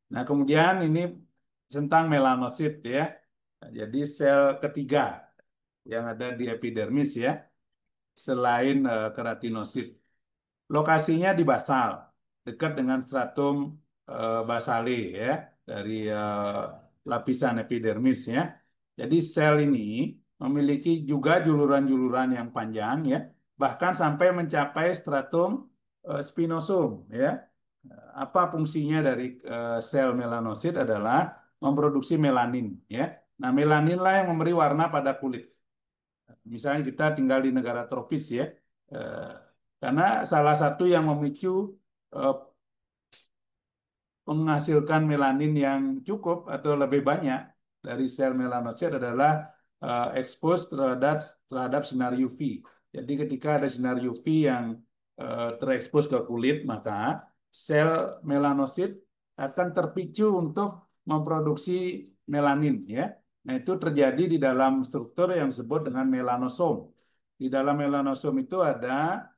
Nah, kemudian ini tentang melanosit ya. Nah, jadi sel ketiga yang ada di epidermis ya, selain keratinosit. Lokasinya di basal, dekat dengan stratum basale ya, dari lapisan epidermis ya. Jadi sel ini memiliki juga juluran-juluran yang panjang ya, bahkan sampai mencapai stratum spinosum ya. Apa fungsinya dari sel melanosit adalah memproduksi melanin ya. Nah, melanin lah yang memberi warna pada kulit. Misalnya kita tinggal di negara tropis ya, eh, karena salah satu yang memicu eh, menghasilkan melanin yang cukup atau lebih banyak dari sel melanosit adalah expose terhadap sinar UV. Jadi ketika ada sinar UV yang terekspos ke kulit, maka sel melanosit akan terpicu untuk memproduksi melanin ya. Nah, itu terjadi di dalam struktur yang disebut dengan melanosom. Di dalam melanosom itu ada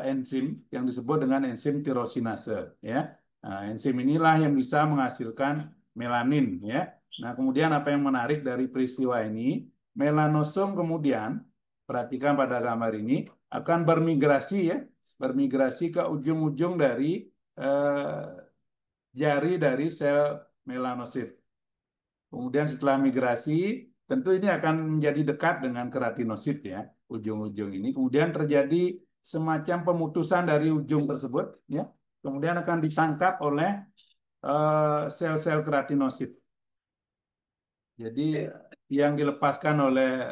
enzim yang disebut dengan enzim tirosinase ya. Nah, enzim inilah yang bisa menghasilkan melanin ya. Nah, kemudian apa yang menarik dari peristiwa ini, melanosom kemudian perhatikan pada gambar ini akan bermigrasi ya, bermigrasi ke ujung-ujung dari eh, jari dari sel melanosit. Kemudian setelah migrasi, tentu ini akan menjadi dekat dengan keratinosit ya, ujung-ujung ini. Kemudian terjadi semacam pemutusan dari ujung tersebut ya. Kemudian akan ditangkap oleh sel-sel keratinosit. Jadi yang dilepaskan oleh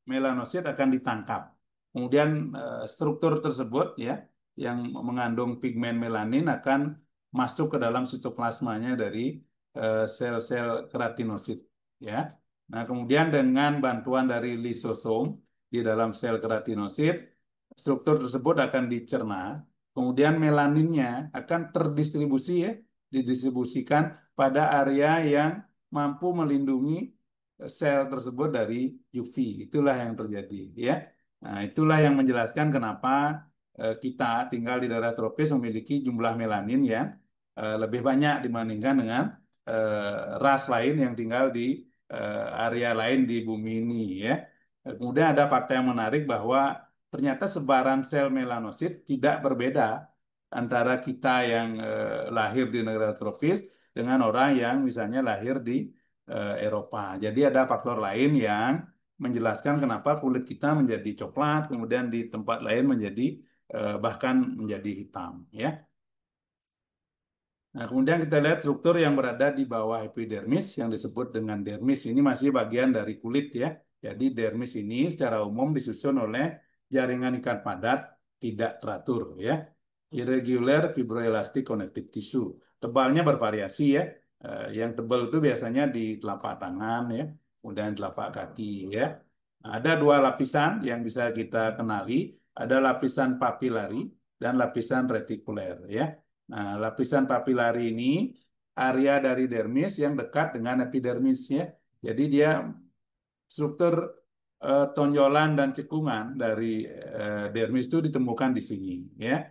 melanosit akan ditangkap. Kemudian struktur tersebut ya yang mengandung pigmen melanin akan masuk ke dalam sitoplasmanya dari sel-sel keratinosit ya. Nah, kemudian dengan bantuan dari lisosom di dalam sel keratinosit, struktur tersebut akan dicerna. Kemudian melaninnya akan terdistribusi ya, didistribusikan pada area yang mampu melindungi sel tersebut dari UV. Itulah yang terjadi ya. Nah, itulah yang menjelaskan kenapa kita tinggal di daerah tropis memiliki jumlah melanin yang lebih banyak dibandingkan dengan ras lain yang tinggal di area lain di bumi ini ya. Kemudian ada fakta yang menarik bahwa ternyata sebaran sel melanosit tidak berbeda antara kita yang lahir di negara tropis dengan orang yang misalnya lahir di Eropa. Jadi ada faktor lain yang menjelaskan kenapa kulit kita menjadi coklat, kemudian di tempat lain menjadi bahkan menjadi hitam, ya. Nah, kemudian kita lihat struktur yang berada di bawah epidermis yang disebut dengan dermis. Ini masih bagian dari kulit ya. Jadi dermis ini secara umum disusun oleh jaringan ikat padat tidak teratur ya. Irregular fibroelastic connective tissue. Tebalnya bervariasi ya. Yang tebal itu biasanya di telapak tangan ya, kemudian telapak kaki ya. Nah, ada dua lapisan yang bisa kita kenali. Ada lapisan papilari dan lapisan retikuler ya. Nah, lapisan papilari ini area dari dermis yang dekat dengan epidermis ya. Jadi dia struktur tonjolan dan cekungan dari dermis itu ditemukan di sini ya.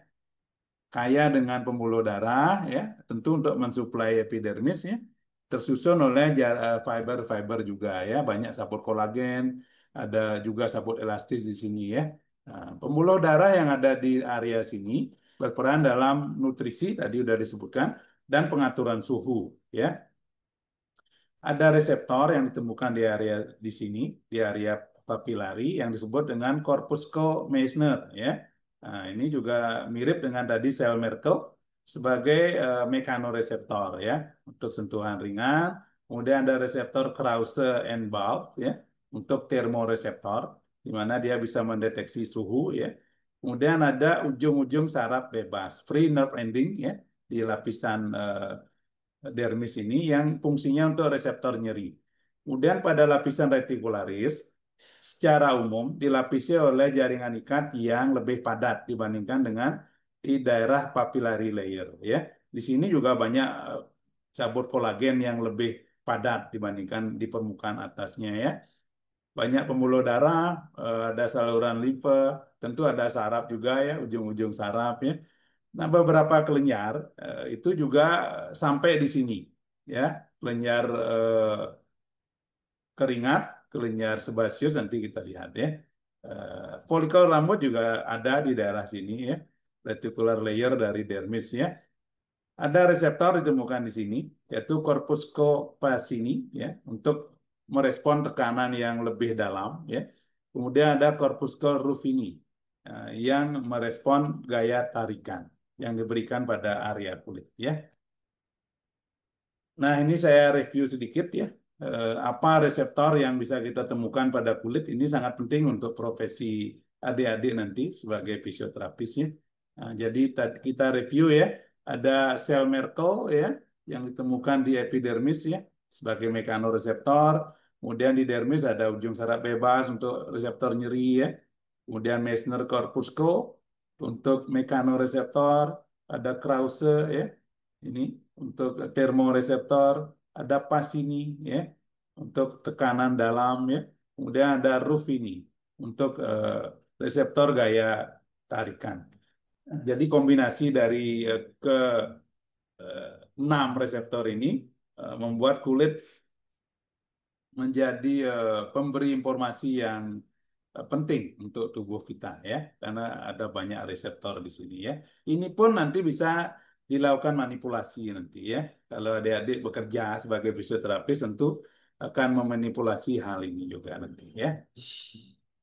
Kaya dengan pembuluh darah ya, tentu untuk mensuplai epidermis ya. Tersusun oleh fiber-fiber juga ya, banyak sabut kolagen, ada juga sabut elastis di sini ya. Nah, pembuluh darah yang ada di area sini berperan dalam nutrisi tadi sudah disebutkan dan pengaturan suhu ya. Ada reseptor yang ditemukan di area di sini, di area papilari yang disebut dengan corpuscle-Meissner ya. Nah, ini juga mirip dengan tadi sel Merkel sebagai mekanoreseptor ya untuk sentuhan ringan. Kemudian ada reseptor Krause-Enbald ya untuk termoreseptor di mana dia bisa mendeteksi suhu ya. Kemudian ada ujung-ujung saraf bebas, free nerve ending ya di lapisan dermis ini yang fungsinya untuk reseptor nyeri. Kemudian pada lapisan retikularis, secara umum dilapisi oleh jaringan ikat yang lebih padat dibandingkan dengan di daerah papillary layer. Ya, di sini juga banyak cabut kolagen yang lebih padat dibandingkan di permukaan atasnya. Ya, banyak pembuluh darah, ada saluran limfe, tentu ada saraf juga ya, ujung-ujung saraf ya. Nah, beberapa kelenjar itu juga sampai di sini ya, kelenjar keringat, kelenjar sebasius nanti kita lihat ya. Folikel rambut juga ada di daerah sini ya, reticular layer dari dermis ya. Ada reseptor ditemukan di sini, yaitu corpus campesini ya, untuk merespon tekanan yang lebih dalam ya. Kemudian ada corpus rufini yang merespon gaya tarikan yang diberikan pada area kulit ya. Nah, ini saya review sedikit ya. Apa reseptor yang bisa kita temukan pada kulit ini sangat penting untuk profesi adik-adik nanti sebagai fisioterapis ya. Nah, jadi kita review ya. Ada sel Merkel ya yang ditemukan di epidermis ya sebagai mekaноreseptor. Kemudian di dermis ada ujung saraf bebas untuk reseptor nyeri ya. Kemudian Meissner corpuscle untuk mekaноreseptor. Ada Krause ya ini untuk termoreseptor, ada Pacini ya untuk tekanan dalam ya, kemudian ada Ruffini untuk reseptor gaya tarikan. Jadi kombinasi dari ke 6 reseptor ini membuat kulit menjadi pemberi informasi yang penting untuk tubuh kita ya, karena ada banyak reseptor di sini ya. Ini pun nanti bisa dilakukan manipulasi nanti ya. Kalau adik-adik bekerja sebagai fisioterapis tentu akan memanipulasi hal ini juga nanti ya.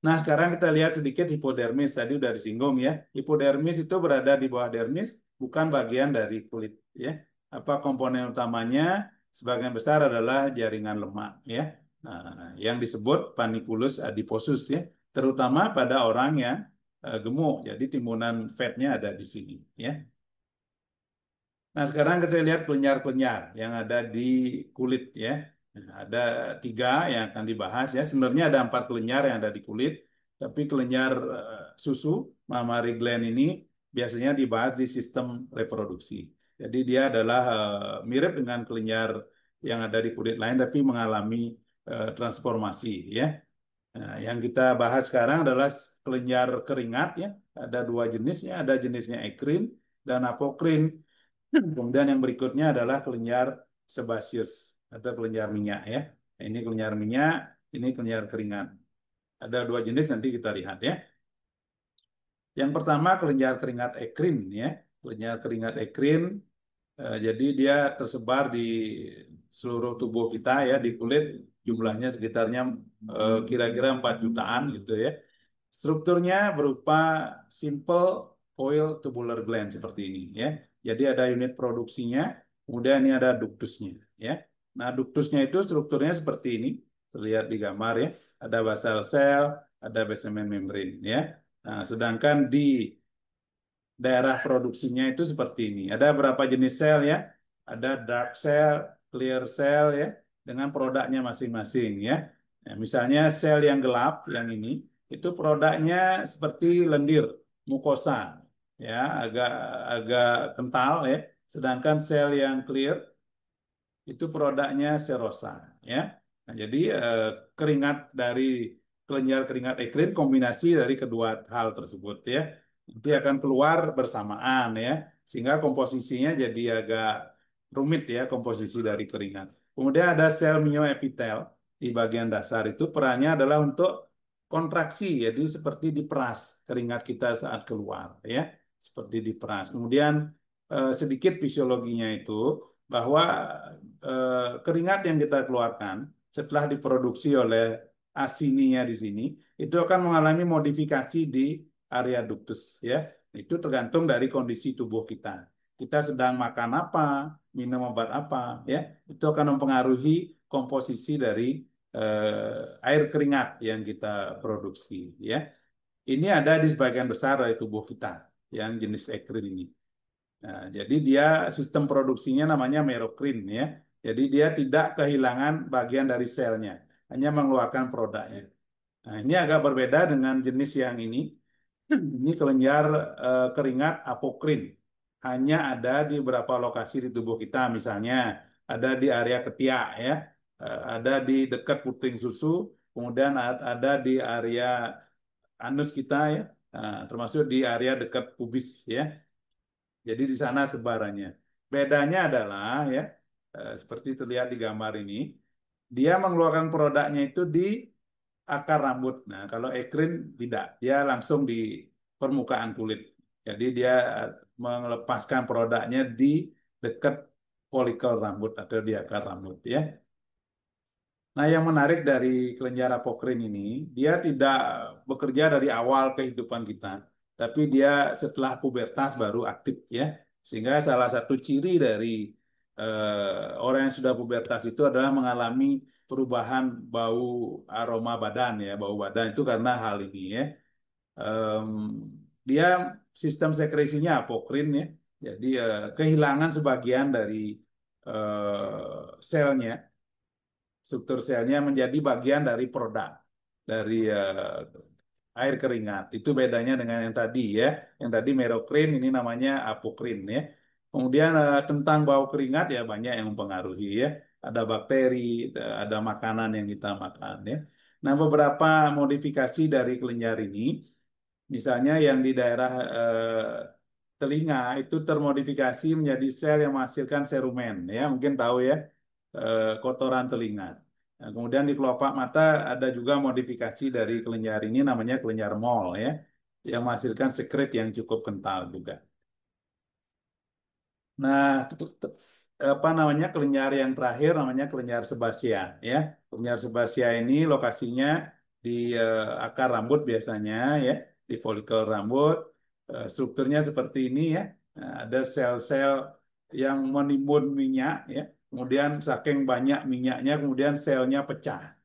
Nah, sekarang kita lihat sedikit hipodermis. Tadi udah disinggung ya. Hipodermis itu berada di bawah dermis, bukan bagian dari kulit ya. Apa komponen utamanya? Sebagian besar adalah jaringan lemak ya. Nah, yang disebut panniculus adiposus ya, terutama pada orang yang gemuk. Jadi timbunan fatnya ada di sini ya. Nah, sekarang kita lihat kelenjar-kelenjar yang ada di kulit ya. Nah, ada 3 yang akan dibahas ya. Sebenarnya ada 4 kelenjar yang ada di kulit, tapi kelenjar susu, mammary gland ini biasanya dibahas di sistem reproduksi. Jadi dia adalah mirip dengan kelenjar yang ada di kulit lain, tapi mengalami transformasi ya. Nah, yang kita bahas sekarang adalah kelenjar keringat ya. Ada 2 jenisnya, ada jenisnya ekrin dan apokrin. Kemudian yang berikutnya adalah kelenjar sebasius atau kelenjar minyak ya. Nah, ini kelenjar minyak, ini kelenjar keringat. Ada 2 jenis nanti kita lihat ya. Yang pertama kelenjar keringat ekrin ya. Kelenjar keringat ekrin jadi dia tersebar di seluruh tubuh kita ya, di kulit jumlahnya sekitarnya kira-kira 4 jutaan gitu ya. Strukturnya berupa simple coil tubular gland seperti ini ya. Jadi ada unit produksinya, kemudian ini ada ductusnya ya. Nah, ductusnya itu strukturnya seperti ini, terlihat di gambar ya. Ada basal cell, ada basement membrane ya. Nah, sedangkan di daerah produksinya itu seperti ini. Ada berapa jenis sel ya? Ada dark cell, clear cell ya, dengan produknya masing-masing ya. Nah, misalnya sel yang gelap yang ini itu produknya seperti lendir, mukosa ya, agak agak kental ya. Sedangkan sel yang clear itu produknya serosa ya. Nah, jadi keringat dari kelenjar keringat ekrin kombinasi dari kedua hal tersebut ya. Nanti akan keluar bersamaan ya, sehingga komposisinya jadi agak rumit ya komposisi dari keringat. Kemudian ada sel mioepitel di bagian dasar itu perannya adalah untuk kontraksi, jadi seperti diperas keringat kita saat keluar ya, seperti diperas. Kemudian sedikit fisiologinya itu bahwa keringat yang kita keluarkan setelah diproduksi oleh asininya di sini itu akan mengalami modifikasi di area ductus ya. Itu tergantung dari kondisi tubuh kita. Kita sedang makan apa, minum obat apa ya, itu akan mempengaruhi komposisi dari air keringat yang kita produksi ya. Ini ada di sebagian besar dari tubuh kita yang jenis ekrin ini. Nah, jadi dia sistem produksinya namanya merokrin ya. Jadi dia tidak kehilangan bagian dari selnya, hanya mengeluarkan produknya. Nah, ini agak berbeda dengan jenis yang ini. Ini kelenjar keringat apokrin. Hanya ada di beberapa lokasi di tubuh kita, misalnya ada di area ketiak ya, ada di dekat puting susu, kemudian ada di area anus kita ya, termasuk di area dekat pubis ya. Jadi di sana sebarannya. Bedanya adalah ya seperti terlihat di gambar ini. Dia mengeluarkan produknya itu di akar rambut. Nah, kalau ekrin tidak, dia langsung di permukaan kulit. Jadi dia melepaskan produknya di dekat folikel rambut atau di akar rambut ya. Nah, yang menarik dari kelenjar apokrin ini, dia tidak bekerja dari awal kehidupan kita, tapi dia setelah pubertas baru aktif ya. Sehingga salah satu ciri dari orang yang sudah pubertas itu adalah mengalami perubahan bau aroma badan ya, bau badan itu karena hal ini ya. Em, Dia sistem sekresinya apokrin ya, jadi kehilangan sebagian dari selnya, struktur selnya menjadi bagian dari produk dari air keringat. Itu bedanya dengan yang tadi ya. Yang tadi merokrin, ini namanya apokrin ya. Kemudian tentang bau keringat ya banyak yang mempengaruhi ya. Ada bakteri, ada makanan yang kita makan ya. Nah, beberapa modifikasi dari kelenjar ini, misalnya yang di daerah telinga itu termodifikasi menjadi sel yang menghasilkan serumen ya, mungkin tahu ya, kotoran telinga. Nah, kemudian di kelopak mata ada juga modifikasi dari kelenjar ini namanya kelenjar mol ya, yang menghasilkan sekret yang cukup kental juga. Nah, apa namanya kelenjar yang terakhir namanya kelenjar sebasia ya. Kelenjar sebasia ini lokasinya di akar rambut biasanya ya, di folikel rambut. Strukturnya seperti ini ya. Nah, ada sel-sel yang menimbun minyak ya. Kemudian saking banyak minyaknya kemudian selnya pecah.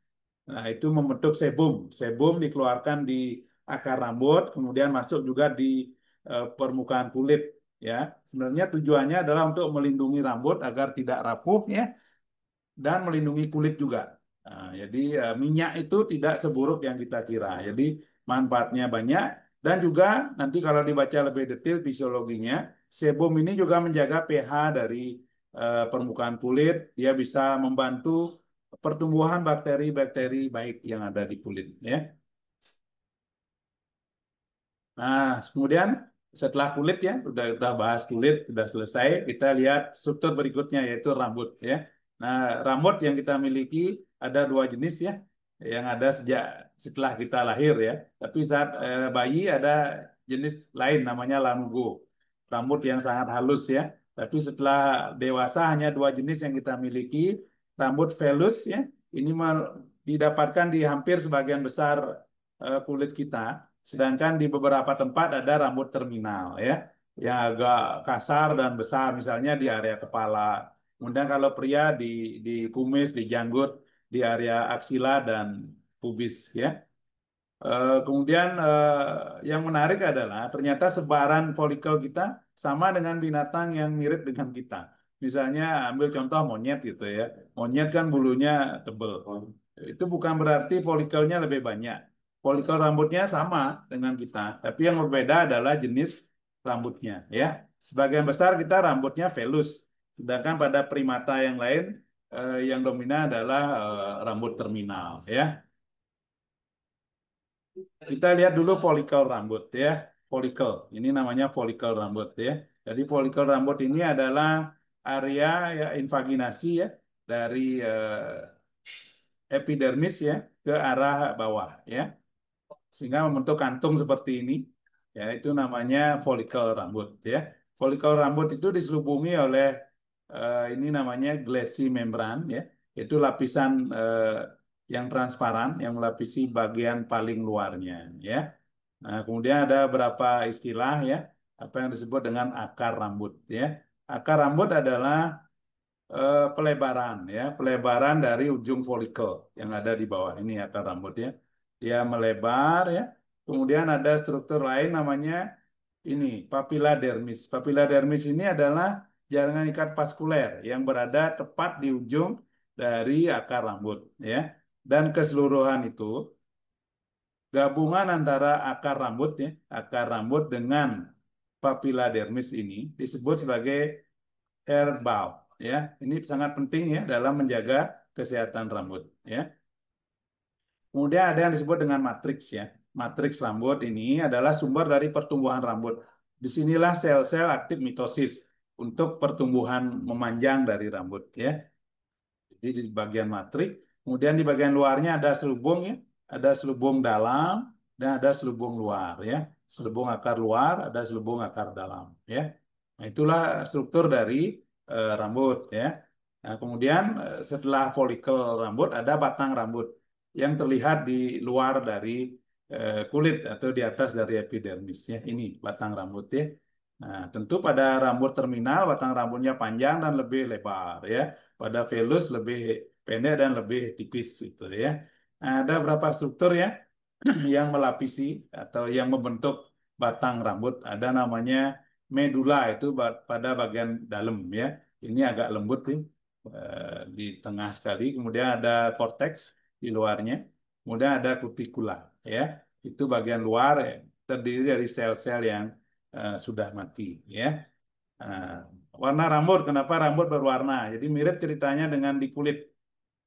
Nah, itu membentuk sebum. Sebum dikeluarkan di akar rambut, kemudian masuk juga di permukaan kulit. Ya, sebenarnya tujuannya adalah untuk melindungi rambut agar tidak rapuh, ya, dan melindungi kulit juga. Nah, jadi minyak itu tidak seburuk yang kita kira. Jadi manfaatnya banyak dan juga nanti kalau dibaca lebih detail fisiologinya, sebum ini juga menjaga pH dari permukaan kulit. Dia bisa membantu pertumbuhan bakteri-bakteri baik yang ada di kulit. Ya. Nah, kemudian setelah kulit ya, udah bahas kulit, sudah selesai. Kita lihat struktur berikutnya yaitu rambut ya. Nah, rambut yang kita miliki ada dua jenis ya, yang ada sejak setelah kita lahir ya. Tapi saat bayi ada jenis lain namanya lanugo, rambut yang sangat halus ya. Tapi setelah dewasa hanya dua jenis yang kita miliki, rambut velus ya. Ini didapatkan di hampir sebagian besar kulit kita. Sedangkan di beberapa tempat ada rambut terminal ya, yang agak kasar dan besar, misalnya di area kepala. Kemudian kalau pria di kumis, di janggut, di area aksila dan pubis ya. Kemudian yang menarik adalah ternyata sebaran folikel kita sama dengan binatang yang mirip dengan kita. Misalnya ambil contoh monyet gitu ya. Monyet kan bulunya tebal. Itu bukan berarti folikelnya lebih banyak. Folikel rambutnya sama dengan kita, tapi yang berbeda adalah jenis rambutnya ya. Sebagian besar kita rambutnya velus, sedangkan pada primata yang lain yang dominan adalah rambut terminal ya. Kita lihat dulu folikel rambut ya. Folikel, ini namanya folikel rambut ya. Jadi folikel rambut ini adalah area ya invaginasi ya dari epidermis ya ke arah bawah ya. Sehingga membentuk kantung seperti ini. Ya, itu namanya folikel rambut ya. Folikel rambut itu diselubungi oleh ini namanya glassy membran ya. Itu lapisan yang transparan yang melapisi bagian paling luarnya ya. Nah, kemudian ada beberapa istilah ya, apa yang disebut dengan akar rambut ya. Akar rambut adalah pelebaran ya, pelebaran dari ujung folikel yang ada di bawah ini akar rambut ya. Dia melebar ya. Kemudian ada struktur lain namanya ini papilla dermis. Papilla dermis ini adalah jaringan ikat vaskuler yang berada tepat di ujung dari akar rambut ya. Dan keseluruhan itu gabungan antara akar rambut ya, akar rambut dengan papilla dermis ini disebut sebagai hair bulb ya. Ini sangat penting ya dalam menjaga kesehatan rambut ya. Kemudian ada yang disebut dengan matriks ya. Matriks rambut ini adalah sumber dari pertumbuhan rambut. Disinilah sel-sel aktif mitosis. untuk pertumbuhan memanjang dari rambut ya. Jadi di bagian matrik, kemudian di bagian luarnya ada selubung ya, ada selubung dalam dan ada selubung luar ya. Selubung akar luar, ada selubung akar dalam ya. Nah, itulah struktur dari rambut ya. Nah, kemudian setelah folikel rambut ada batang rambut yang terlihat di luar dari kulit atau di atas dari epidermis ya. Ini batang rambut ya. Nah, tentu pada rambut terminal batang rambutnya panjang dan lebih lebar ya. Pada velus lebih pendek dan lebih tipis gitu ya. Nah, ada berapa struktur ya yang melapisi atau yang membentuk batang rambut. Ada namanya medula itu pada bagian dalam ya. Ini agak lembut nih di tengah sekali. Kemudian ada korteks di luarnya. Kemudian ada kutikula ya. Itu bagian luar ya, terdiri dari sel-sel yang sudah mati ya. Nah, warna rambut, kenapa rambut berwarna? Jadi mirip ceritanya dengan di kulit.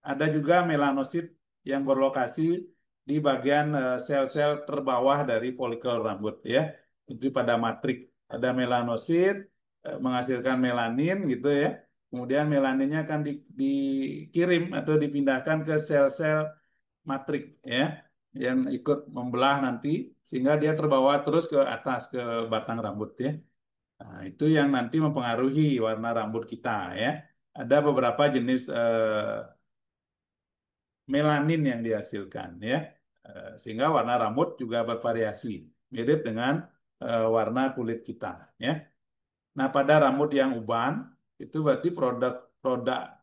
Ada juga melanosit yang berlokasi di bagian sel-sel terbawah dari folikel rambut ya. Itu pada matrik. Ada melanosit menghasilkan melanin gitu ya. Kemudian melaninnya akan dikirim atau dipindahkan ke sel-sel matrik ya yang ikut membelah nanti sehingga dia terbawa terus ke atas ke batang rambut ya. Nah, itu yang nanti mempengaruhi warna rambut kita ya. Ada beberapa jenis melanin yang dihasilkan ya. Sehingga warna rambut juga bervariasi, mirip dengan warna kulit kita ya. Nah, pada rambut yang uban itu berarti produk-produk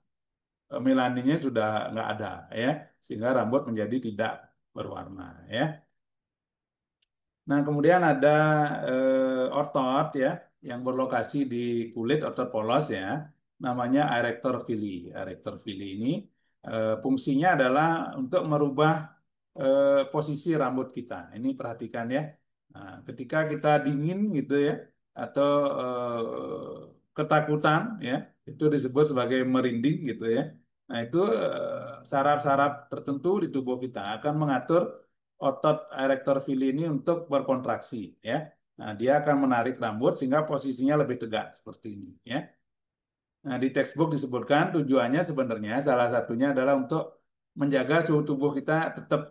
melaninnya sudah nggak ada ya, sehingga rambut menjadi tidak berwarna ya. Nah, kemudian ada otot ya yang berlokasi di kulit otot polos ya, namanya erector villi. Erector villi ini fungsinya adalah untuk merubah posisi rambut kita. Ini perhatikan ya. Nah, ketika kita dingin gitu ya, atau ketakutan ya, itu disebut sebagai merinding gitu ya. Nah, itu saraf-saraf tertentu di tubuh kita akan mengatur otot erector villi ini untuk berkontraksi ya. Nah, dia akan menarik rambut sehingga posisinya lebih tegak seperti ini ya. Nah, di textbook disebutkan tujuannya sebenarnya salah satunya adalah untuk menjaga suhu tubuh kita tetap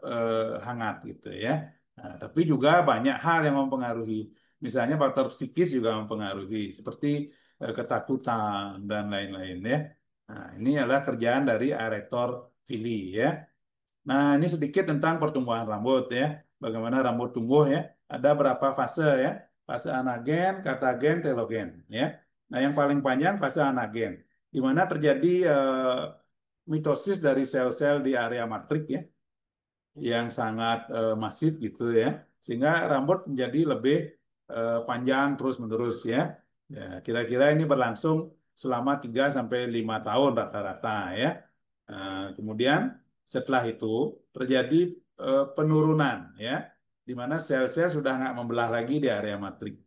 hangat gitu ya. Nah, tapi juga banyak hal yang mempengaruhi. Misalnya faktor psikis juga mempengaruhi seperti ketakutan dan lain-lain ya. Nah, ini adalah kerjaan dari erector villi ya. Nah, ini sedikit tentang pertumbuhan rambut ya. Bagaimana rambut tumbuh ya. Ada berapa fase ya. Fase anagen, katagen, telogen ya. Nah, yang paling panjang fase anagen, di mana terjadi mitosis dari sel-sel di area matrik ya, yang sangat masif gitu ya, sehingga rambut menjadi lebih panjang terus-menerus ya. Ya, kira-kira ini berlangsung selama 3 sampai 5 tahun rata-rata ya. Kemudian setelah itu terjadi penurunan ya, di mana sel-sel sudah nggak membelah lagi di area matrik.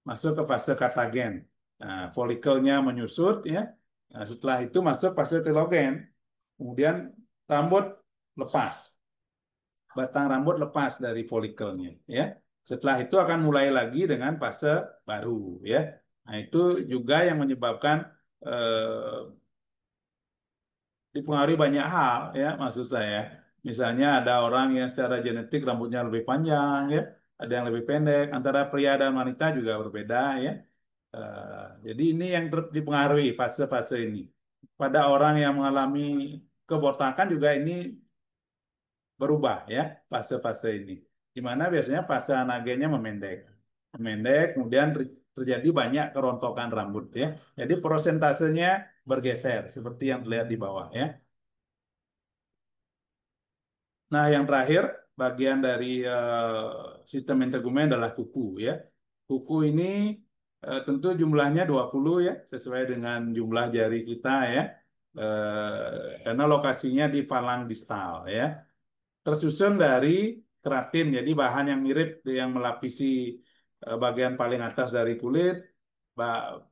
Masuk ke fase katagen. Nah, folikelnya menyusut ya. Nah, setelah itu masuk fase telogen. Kemudian rambut lepas, batang rambut lepas dari folikelnya ya. Setelah itu akan mulai lagi dengan fase baru ya. Nah, itu juga yang menyebabkan dipengaruhi banyak hal ya maksud saya. Misalnya ada orang yang secara genetik rambutnya lebih panjang ya, ada yang lebih pendek. Antara pria dan wanita juga berbeda ya. Jadi ini yang dipengaruhi fase-fase ini. Pada orang yang mengalami kebotakan juga ini berubah ya fase-fase ini. Di mana biasanya fase anagennya memendek. Memendek, kemudian terjadi banyak kerontokan rambut ya. Jadi prosentasenya bergeser seperti yang terlihat di bawah ya. Nah, yang terakhir bagian dari sistem integumen adalah kuku ya. Kuku ini tentu jumlahnya 20 ya, sesuai dengan jumlah jari kita ya. Karena lokasinya di falang distal ya. Tersusun dari keratin, jadi bahan yang mirip yang melapisi bagian paling atas dari kulit,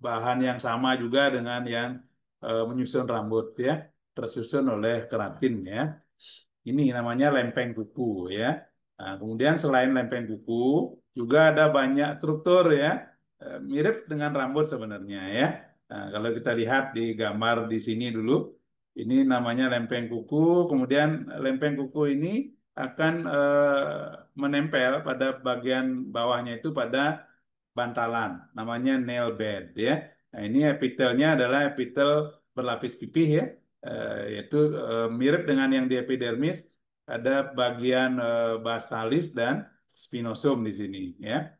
bahan yang sama juga dengan yang menyusun rambut ya, tersusun oleh keratin ya. Ini namanya lempeng kuku ya. Nah, kemudian selain lempeng kuku juga ada banyak struktur ya, mirip dengan rambut sebenarnya ya. Nah, kalau kita lihat di gambar di sini dulu, ini namanya lempeng kuku. Kemudian lempeng kuku ini akan menempel pada bagian bawahnya itu pada bantalan, namanya nail bed ya. Nah, ini epitelnya adalah epitel berlapis pipih ya, yaitu mirip dengan yang di epidermis. Ada bagian basalis dan spinosum di sini ya.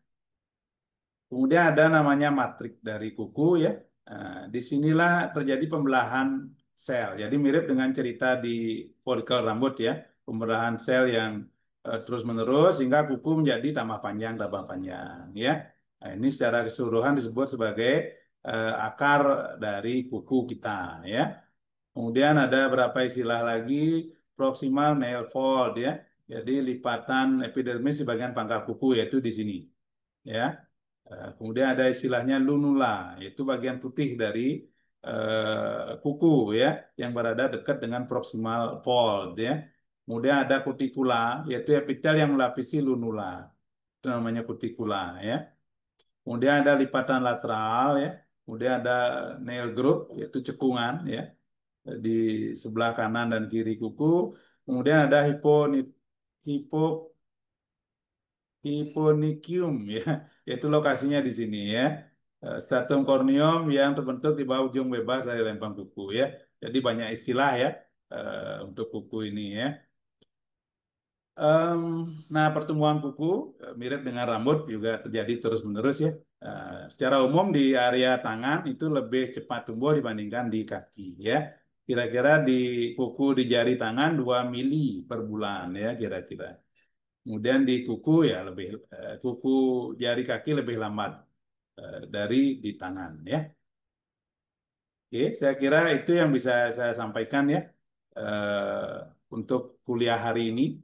Kemudian ada namanya matrik dari kuku ya. Nah, disinilah terjadi pembelahan sel. Jadi mirip dengan cerita di folikel rambut ya, pembelahan sel yang terus-menerus sehingga kuku menjadi tambah panjang ya. Nah, ini secara keseluruhan disebut sebagai akar dari kuku kita ya. Kemudian ada beberapa istilah lagi, proximal nail fold ya. Jadi lipatan epidermis di bagian pangkal kuku yaitu di sini ya. Kemudian ada istilahnya lunula, yaitu bagian putih dari kuku ya, yang berada dekat dengan proximal fold ya. Kemudian ada cuticula, yaitu epitel yang melapisi lunula, itu namanya cuticula ya. Kemudian ada lipatan lateral ya. Kemudian ada nail group, yaitu cekungan ya, di sebelah kanan dan kiri kuku. Kemudian ada hipo Hipponychium ya, yaitu lokasinya di sini ya. Stratum corneum yang terbentuk di bawah ujung bebas dari lempeng kuku ya. Jadi banyak istilah ya untuk kuku ini ya. Em, nah, pertumbuhan kuku mirip dengan rambut juga terjadi terus-menerus ya. Secara umum di area tangan itu lebih cepat tumbuh dibandingkan di kaki ya. Kira-kira di kuku di jari tangan 2 mili per bulan ya kira-kira. Kemudian di kuku ya kuku jari kaki lebih lambat dari di tangan ya. Oke, saya kira itu yang bisa saya sampaikan ya untuk kuliah hari ini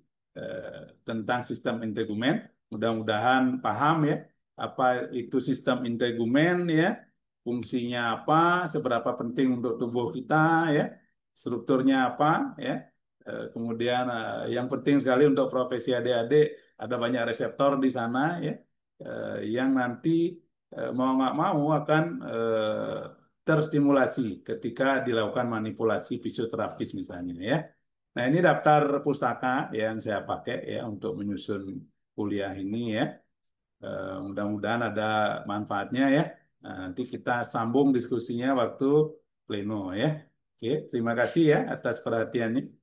tentang sistem integumen. Mudah-mudahan paham ya apa itu sistem integumen ya, fungsinya apa, seberapa penting untuk tubuh kita ya, strukturnya apa ya. Kemudian yang penting sekali untuk profesi adik-adik ada banyak reseptor di sana ya yang nanti mau nggak mau akan terstimulasi ketika dilakukan manipulasi fisioterapis misalnya ya. Nah, ini daftar pustaka yang saya pakai ya untuk menyusun kuliah ini ya. Mudah-mudahan ada manfaatnya ya. Nah, nanti kita sambung diskusinya waktu pleno ya. Oke, terima kasih ya atas perhatiannya.